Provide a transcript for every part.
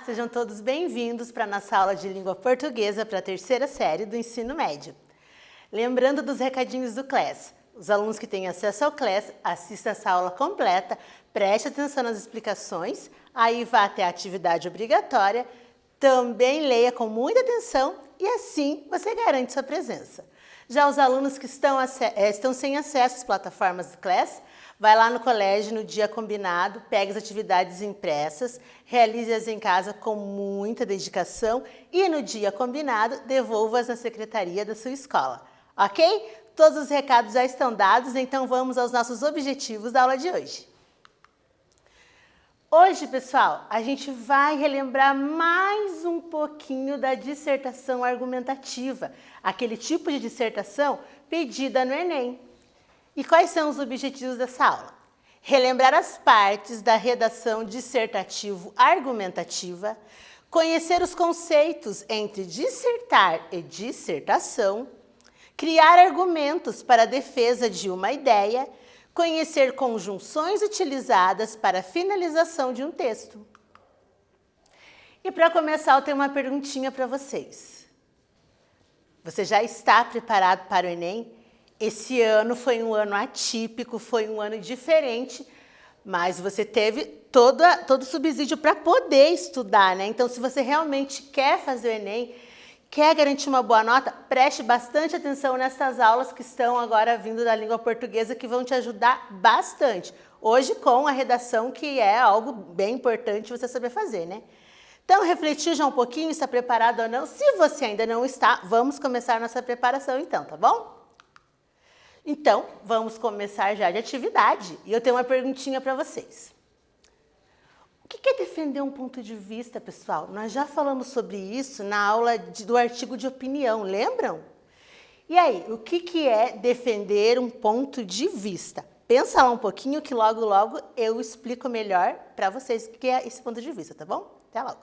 sejam todos bem-vindos para a nossa aula de língua portuguesa para a terceira série do ensino médio. Lembrando dos recadinhos do CLES. Os alunos que têm acesso ao CLES, assistam essa aula completa, preste atenção nas explicações, aí vá até a atividade obrigatória, também leia com muita atenção e assim você garante sua presença. Já os alunos que estão sem acesso às plataformas do CLES, vai lá no colégio no dia combinado, pegue as atividades impressas, realize-as em casa com muita dedicação e no dia combinado, devolva-as na secretaria da sua escola. Ok? Todos os recados já estão dados, então vamos aos nossos objetivos da aula de hoje. Hoje, pessoal, a gente vai relembrar mais um pouquinho da dissertação argumentativa, aquele tipo de dissertação pedida no Enem. E quais são os objetivos dessa aula? Relembrar as partes da redação dissertativo-argumentativa, conhecer os conceitos entre dissertar e dissertação, criar argumentos para a defesa de uma ideia, conhecer conjunções utilizadas para a finalização de um texto. E para começar, eu tenho uma perguntinha para vocês. Você já está preparado para o Enem? Esse ano foi um ano atípico, foi um ano diferente, mas você teve todo o subsídio para poder estudar, né? Então, se você realmente quer fazer o Enem, quer garantir uma boa nota, preste bastante atenção nessas aulas que estão agora vindo da língua portuguesa, que vão te ajudar bastante. Hoje com a redação, que é algo bem importante você saber fazer, né? Então, refletiu já um pouquinho, está preparado ou não? Se você ainda não está, vamos começar a nossa preparação então, tá bom? Então, vamos começar já de atividade. E eu tenho uma perguntinha para vocês. O que é defender um ponto de vista, pessoal? Nós já falamos sobre isso na aula do artigo de opinião, lembram? E aí, o que é defender um ponto de vista? Pensa lá um pouquinho que logo, logo eu explico melhor para vocês o que é esse ponto de vista, tá bom? Até logo!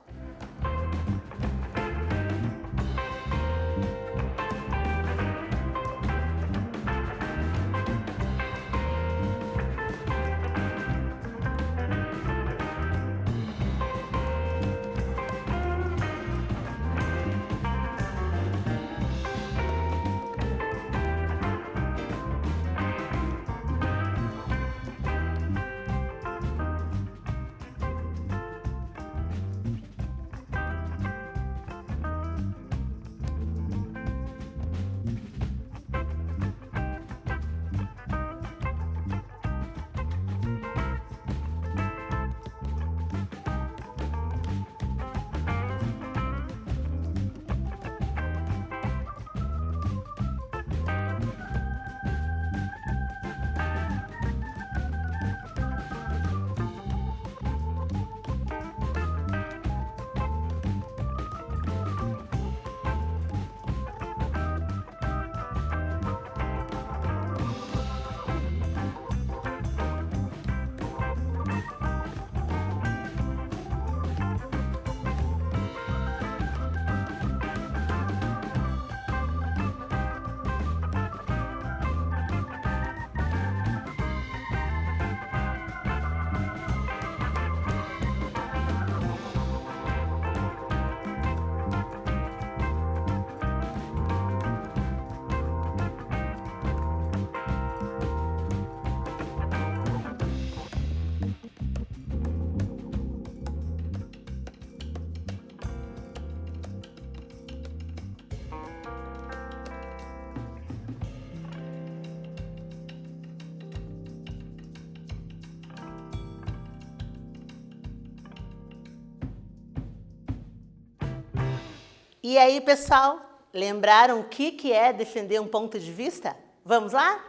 E aí, pessoal, lembraram o que é defender um ponto de vista? Vamos lá?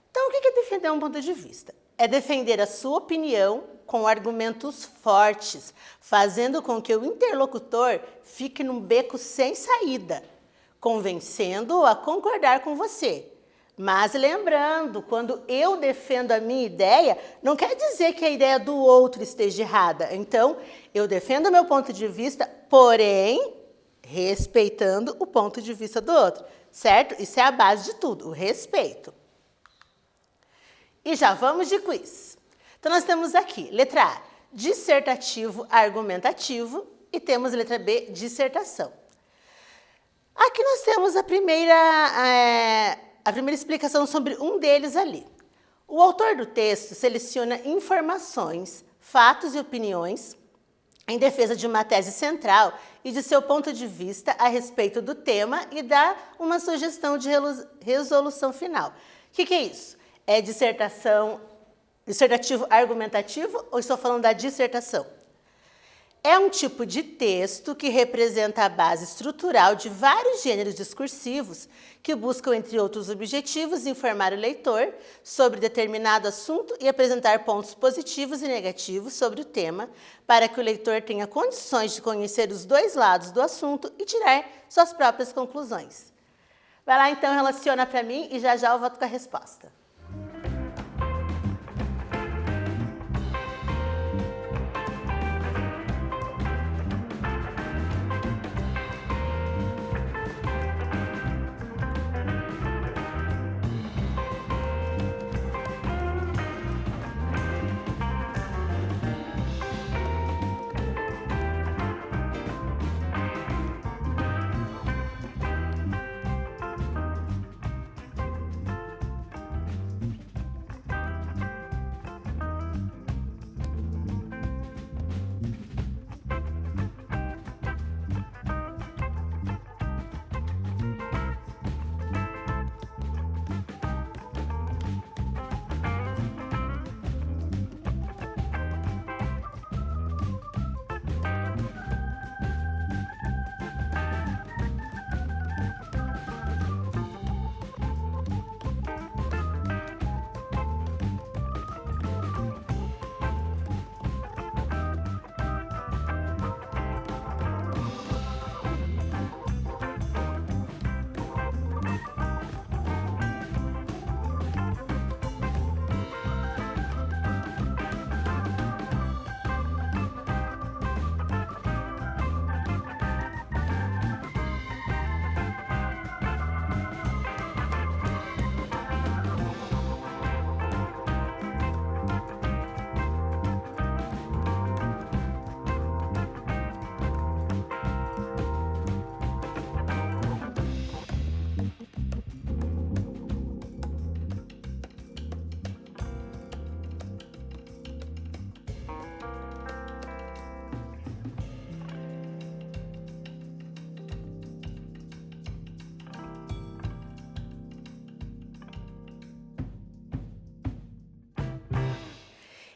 Então, o que é defender um ponto de vista? É defender a sua opinião com argumentos fortes, fazendo com que o interlocutor fique num beco sem saída, convencendo-o a concordar com você. Mas lembrando, quando eu defendo a minha ideia, não quer dizer que a ideia do outro esteja errada. Então, eu defendo o meu ponto de vista, porém, respeitando o ponto de vista do outro, certo? Isso é a base de tudo, o respeito. E já vamos de quiz. Então, nós temos aqui, letra A, dissertativo argumentativo e temos a letra B, dissertação. Aqui nós temos a primeira explicação sobre um deles ali. O autor do texto seleciona informações, fatos e opiniões em defesa de uma tese central e de seu ponto de vista a respeito do tema e dá uma sugestão de resolução final. O que é isso? É dissertativo argumentativo ou estou falando da dissertação? É um tipo de texto que representa a base estrutural de vários gêneros discursivos que buscam, entre outros objetivos, informar o leitor sobre determinado assunto e apresentar pontos positivos e negativos sobre o tema, para que o leitor tenha condições de conhecer os dois lados do assunto e tirar suas próprias conclusões. Vai lá então, relaciona para mim e já eu volto com a resposta.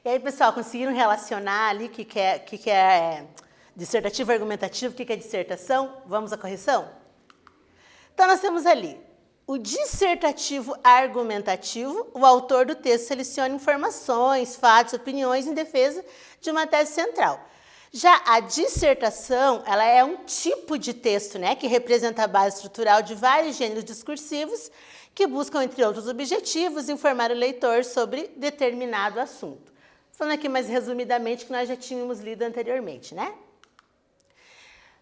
E aí, pessoal, conseguiram relacionar ali o que é dissertativo argumentativo, o que é dissertação? Vamos à correção? Então, nós temos ali o dissertativo argumentativo, o autor do texto seleciona informações, fatos, opiniões em defesa de uma tese central. Já a dissertação, ela é um tipo de texto, né, que representa a base estrutural de vários gêneros discursivos que buscam, entre outros objetivos, informar o leitor sobre determinado assunto. Falando aqui mais resumidamente que nós já tínhamos lido anteriormente, né?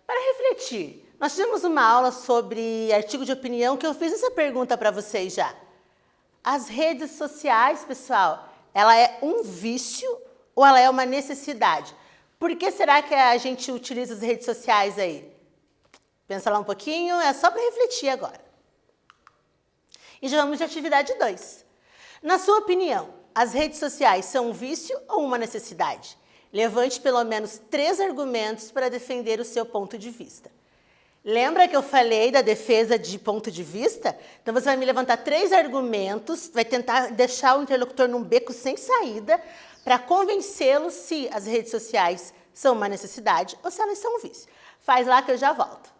Para refletir, nós tivemos uma aula sobre artigo de opinião que eu fiz essa pergunta para vocês já. As redes sociais, pessoal, ela é um vício ou ela é uma necessidade? Por que será que a gente utiliza as redes sociais aí? Pensa lá um pouquinho, é só para refletir agora. E já vamos de atividade 2. Na sua opinião, as redes sociais são um vício ou uma necessidade? Levante pelo menos 3 argumentos para defender o seu ponto de vista. Lembra que eu falei da defesa de ponto de vista? Então você vai me levantar 3 argumentos, vai tentar deixar o interlocutor num beco sem saída para convencê-lo se as redes sociais são uma necessidade ou se elas são um vício. Faz lá que eu já volto.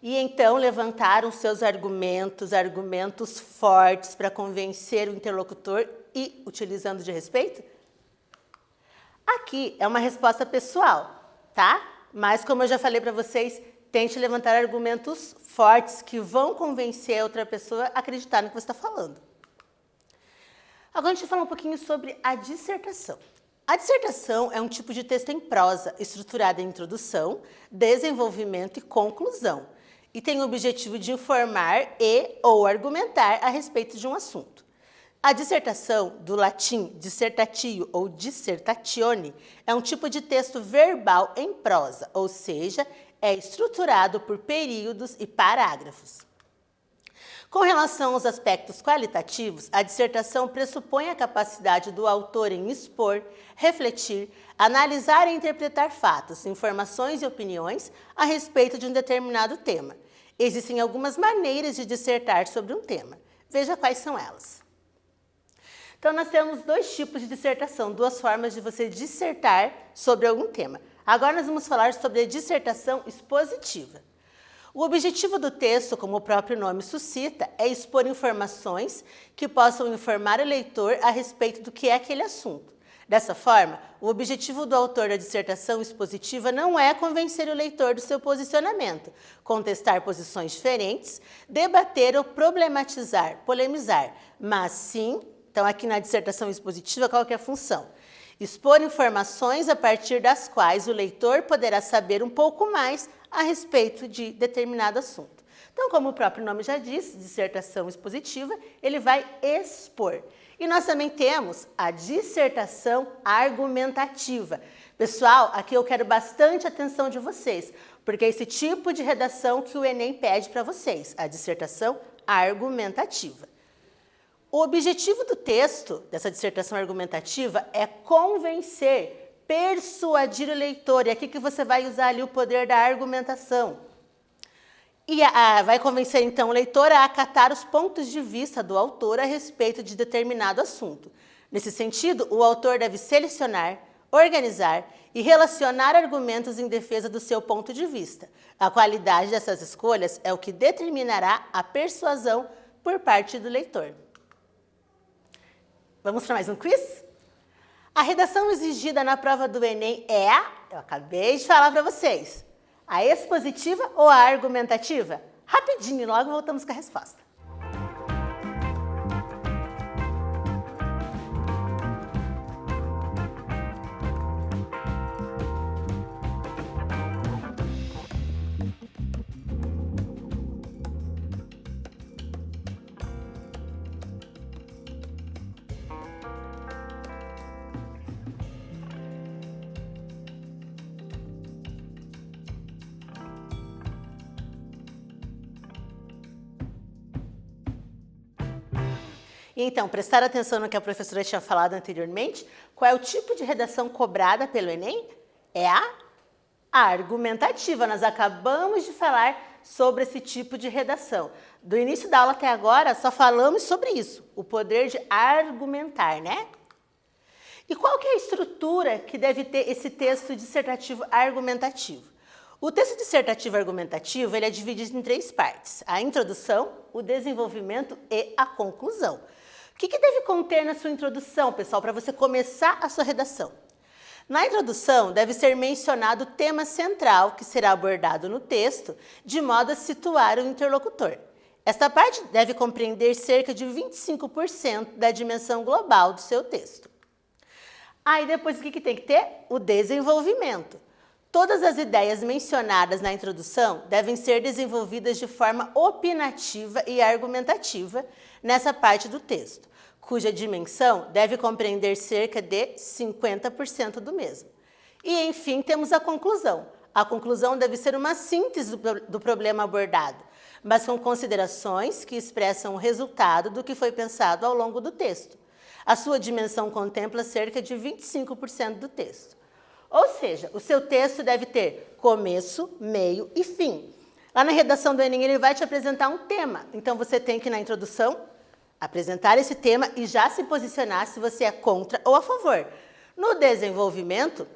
e então levantaram seus argumentos fortes para convencer o interlocutor e utilizando de respeito? Aqui é uma resposta pessoal, tá? Mas como eu já falei para vocês, tente levantar argumentos fortes que vão convencer a outra pessoa a acreditar no que você está falando. Agora a gente vai falar um pouquinho sobre a dissertação. A dissertação é um tipo de texto em prosa, estruturado em introdução, desenvolvimento e conclusão, e tem o objetivo de informar e ou argumentar a respeito de um assunto. A dissertação, do latim dissertatio ou dissertatione, é um tipo de texto verbal em prosa, ou seja, é estruturado por períodos e parágrafos. Com relação aos aspectos qualitativos, a dissertação pressupõe a capacidade do autor em expor, refletir, analisar e interpretar fatos, informações e opiniões a respeito de um determinado tema. Existem algumas maneiras de dissertar sobre um tema. Veja quais são elas. Então, nós temos dois tipos de dissertação, duas formas de você dissertar sobre algum tema. Agora nós vamos falar sobre a dissertação expositiva. O objetivo do texto, como o próprio nome suscita, é expor informações que possam informar o leitor a respeito do que é aquele assunto. Dessa forma, o objetivo do autor da dissertação expositiva não é convencer o leitor do seu posicionamento, contestar posições diferentes, debater ou problematizar, polemizar, mas sim, então aqui na dissertação expositiva, qual que é a função? Expor informações a partir das quais o leitor poderá saber um pouco mais a respeito de determinado assunto. Então, como o próprio nome já diz, dissertação expositiva, ele vai expor. E nós também temos a dissertação argumentativa. Pessoal, aqui eu quero bastante atenção de vocês, porque é esse tipo de redação que o Enem pede para vocês, a dissertação argumentativa. O objetivo do texto, dessa dissertação argumentativa, é convencer, persuadir o leitor. E aqui que você vai usar ali o poder da argumentação. E vai convencer, então, o leitor a acatar os pontos de vista do autor a respeito de determinado assunto. Nesse sentido, o autor deve selecionar, organizar e relacionar argumentos em defesa do seu ponto de vista. A qualidade dessas escolhas é o que determinará a persuasão por parte do leitor. Vamos para mais um quiz? A redação exigida na prova do Enem é eu acabei de falar para vocês, a expositiva ou a argumentativa? Rapidinho, logo voltamos com a resposta. Então, prestar atenção no que a professora tinha falado anteriormente, qual é o tipo de redação cobrada pelo Enem? É a argumentativa. Nós acabamos de falar sobre esse tipo de redação. Do início da aula até agora, só falamos sobre isso, o poder de argumentar, né? E qual que é a estrutura que deve ter esse texto dissertativo argumentativo? O texto dissertativo argumentativo ele é dividido em três partes: a introdução, o desenvolvimento e a conclusão. O que deve conter na sua introdução, pessoal, para você começar a sua redação? Na introdução, deve ser mencionado o tema central que será abordado no texto, de modo a situar o interlocutor. Esta parte deve compreender cerca de 25% da dimensão global do seu texto. Aí depois o que tem que ter? O desenvolvimento. Todas as ideias mencionadas na introdução devem ser desenvolvidas de forma opinativa e argumentativa nessa parte do texto, cuja dimensão deve compreender cerca de 50% do mesmo. E, enfim, temos a conclusão. A conclusão deve ser uma síntese do problema abordado, mas com considerações que expressam o resultado do que foi pensado ao longo do texto. A sua dimensão contempla cerca de 25% do texto. Ou seja, o seu texto deve ter começo, meio e fim. Lá na redação do Enem, ele vai te apresentar um tema. Então, você tem que, na introdução, apresentar esse tema e já se posicionar se você é contra ou a favor. No desenvolvimento,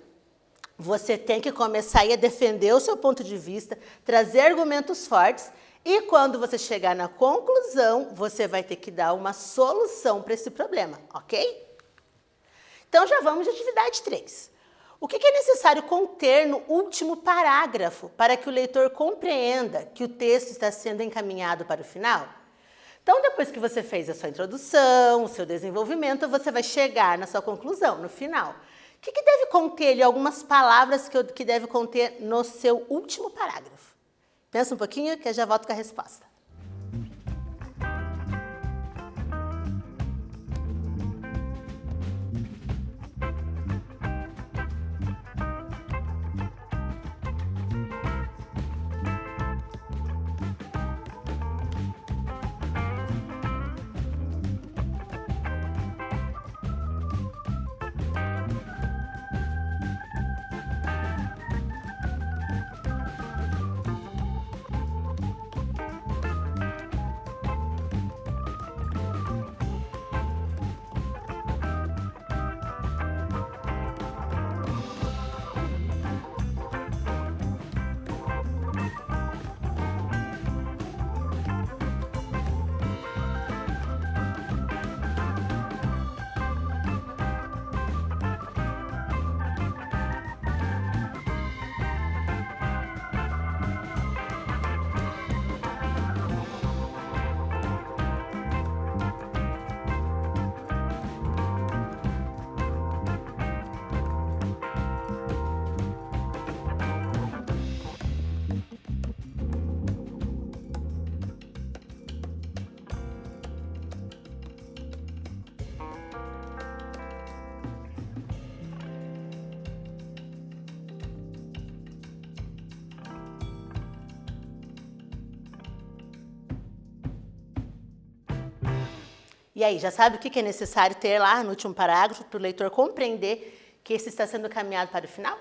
Você tem que começar aí a defender o seu ponto de vista, trazer argumentos fortes e quando você chegar na conclusão, você vai ter que dar uma solução para esse problema, ok? Então já vamos de atividade 3. O que é necessário conter no último parágrafo para que o leitor compreenda que o texto está sendo encaminhado para o final? Então, depois que você fez a sua introdução, o seu desenvolvimento, você vai chegar na sua conclusão, no final. O que deve conter ali? Algumas palavras que deve conter no seu último parágrafo. Pensa um pouquinho que eu já volto com a resposta. E aí, já sabe o que é necessário ter lá no último parágrafo para o leitor compreender que esse está sendo caminhado para o final?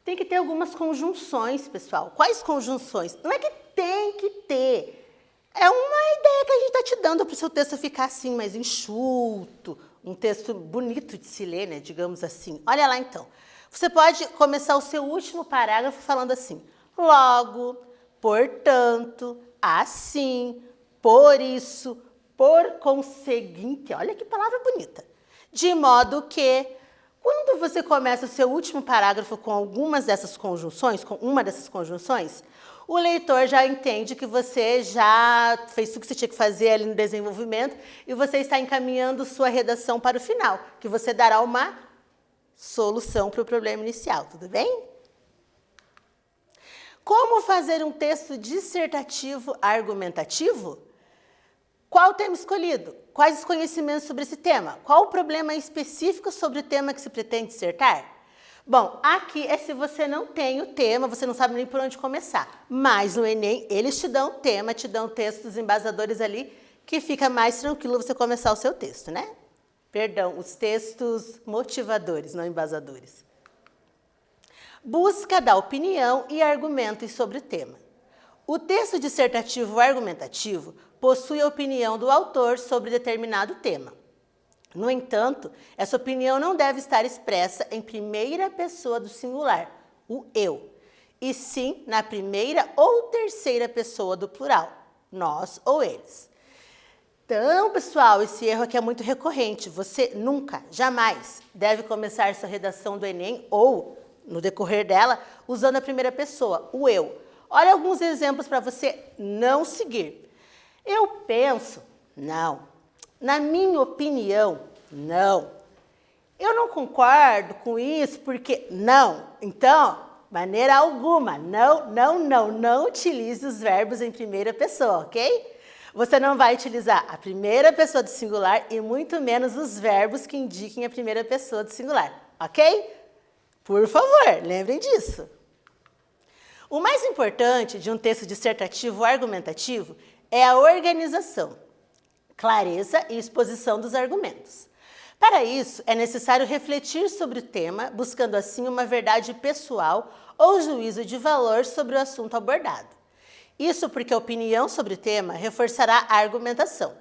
Tem que ter algumas conjunções, pessoal. Quais conjunções? Não é que tem que ter. É uma ideia que a gente está te dando para o seu texto ficar assim, mais enxuto, um texto bonito de se ler, né? Digamos assim. Olha lá, então. Você pode começar o seu último parágrafo falando assim: logo, portanto, assim, por isso, por conseguinte. Olha que palavra bonita. De modo que, quando você começa o seu último parágrafo com algumas dessas conjunções, com uma dessas conjunções, o leitor já entende que você já fez tudo que você tinha que fazer ali no desenvolvimento e você está encaminhando sua redação para o final, que você dará uma solução para o problema inicial, tudo bem? Como fazer um texto dissertativo argumentativo? Qual o tema escolhido? Quais os conhecimentos sobre esse tema? Qual o problema específico sobre o tema que se pretende dissertar? Bom, aqui é se você não tem o tema, você não sabe nem por onde começar. Mas no Enem, eles te dão o tema, te dão textos embasadores ali, que fica mais tranquilo você começar o seu texto, né? Perdão, os textos motivadores, não embasadores. Busca da opinião e argumentos sobre o tema. O texto dissertativo argumentativo possui a opinião do autor sobre determinado tema. No entanto, essa opinião não deve estar expressa em primeira pessoa do singular, o eu, e sim na primeira ou terceira pessoa do plural, nós ou eles. Então, pessoal, esse erro aqui é muito recorrente. Você nunca, jamais, deve começar sua redação do Enem ou, no decorrer dela, usando a primeira pessoa, o eu. Olha alguns exemplos para você não seguir. Eu penso, não. Na minha opinião, não. Eu não concordo com isso porque não. Então, maneira alguma, não utilize os verbos em primeira pessoa, ok? Você não vai utilizar a primeira pessoa do singular e muito menos os verbos que indiquem a primeira pessoa do singular, ok? Por favor, lembrem disso. O mais importante de um texto dissertativo argumentativo é a organização, clareza e exposição dos argumentos. Para isso, é necessário refletir sobre o tema, buscando assim uma verdade pessoal ou juízo de valor sobre o assunto abordado. Isso porque a opinião sobre o tema reforçará a argumentação.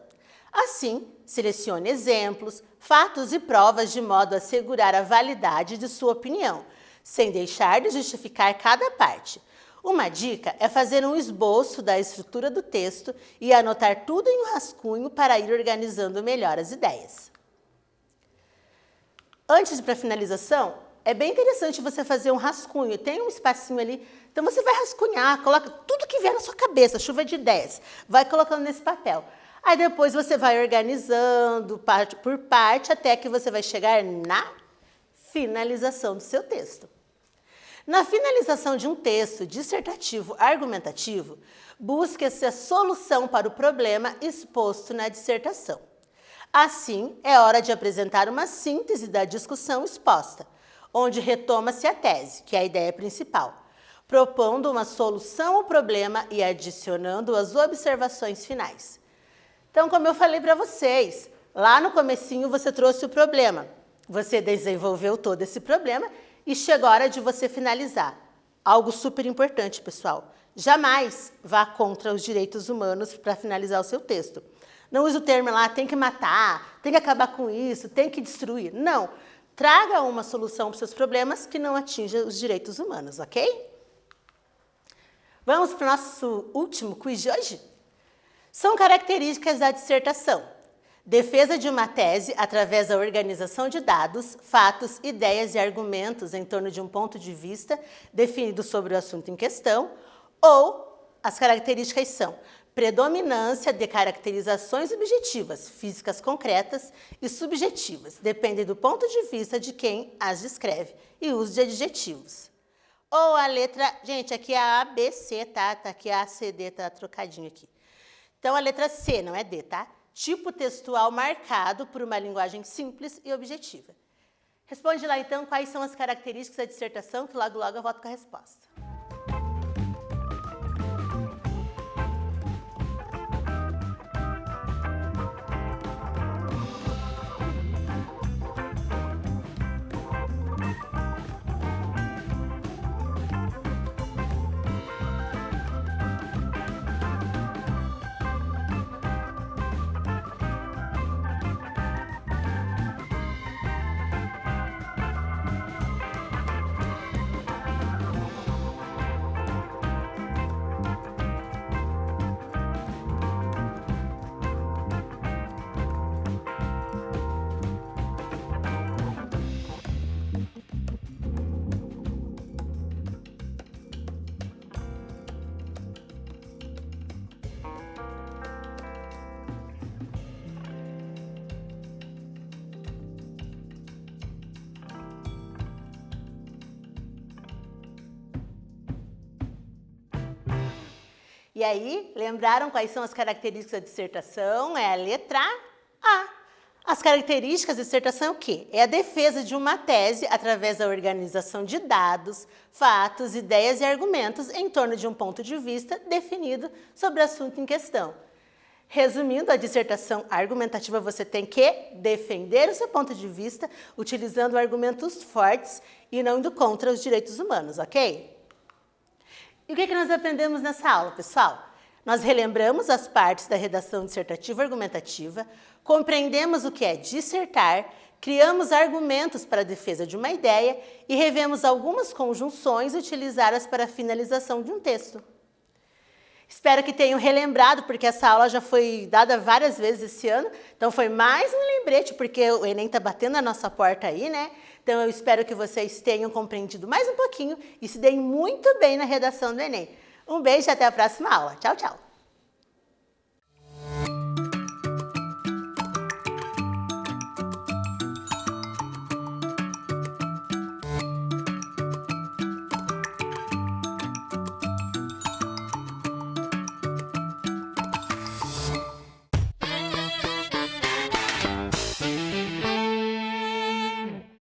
Assim, selecione exemplos, fatos e provas de modo a assegurar a validade de sua opinião, sem deixar de justificar cada parte. Uma dica é fazer um esboço da estrutura do texto e anotar tudo em um rascunho para ir organizando melhor as ideias. Antes de ir para a finalização, é bem interessante você fazer um rascunho. Tem um espacinho ali, então você vai rascunhar, coloca tudo que vier na sua cabeça, chuva de ideias, vai colocando nesse papel. Aí depois você vai organizando parte por parte até que você vai chegar na finalização do seu texto. Na finalização de um texto dissertativo argumentativo, busque-se a solução para o problema exposto na dissertação. Assim, é hora de apresentar uma síntese da discussão exposta, onde retoma-se a tese, que é a ideia principal, propondo uma solução ao problema e adicionando as observações finais. Então, como eu falei para vocês, lá no comecinho você trouxe o problema, você desenvolveu todo esse problema e chegou a hora de você finalizar. Algo super importante, pessoal. Jamais vá contra os direitos humanos para finalizar o seu texto. Não use o termo lá, tem que matar, tem que acabar com isso, tem que destruir. Não. Traga uma solução para os seus problemas que não atinja os direitos humanos, ok? Vamos para o nosso último quiz de hoje? São características da dissertação. Defesa de uma tese através da organização de dados, fatos, ideias e argumentos em torno de um ponto de vista definido sobre o assunto em questão, ou as características são predominância de caracterizações objetivas, físicas concretas e subjetivas, dependem do ponto de vista de quem as descreve, e uso de adjetivos. Ou a letra... Gente, aqui é a A, B, C, tá? Aqui a C, D, tá trocadinho aqui. Então, a letra C, não é D, tá? Tipo textual marcado por uma linguagem simples e objetiva. Responde lá, então, quais são as características da dissertação, que logo, logo eu volto com a resposta. E aí, lembraram quais são as características da dissertação? É a letra A. As características da dissertação é o quê? É a defesa de uma tese através da organização de dados, fatos, ideias e argumentos em torno de um ponto de vista definido sobre o assunto em questão. Resumindo, a dissertação argumentativa você tem que defender o seu ponto de vista utilizando argumentos fortes e não indo contra os direitos humanos, ok? E o que nós aprendemos nessa aula, pessoal? Nós relembramos as partes da redação dissertativa argumentativa, compreendemos o que é dissertar, criamos argumentos para a defesa de uma ideia e revemos algumas conjunções utilizadas para a finalização de um texto. Espero que tenham relembrado, porque essa aula já foi dada várias vezes esse ano, então foi mais um lembrete, porque o Enem está batendo na nossa porta aí, né? Então eu espero que vocês tenham compreendido mais um pouquinho e se deem muito bem na redação do Enem. Um beijo e até a próxima aula. Tchau, tchau!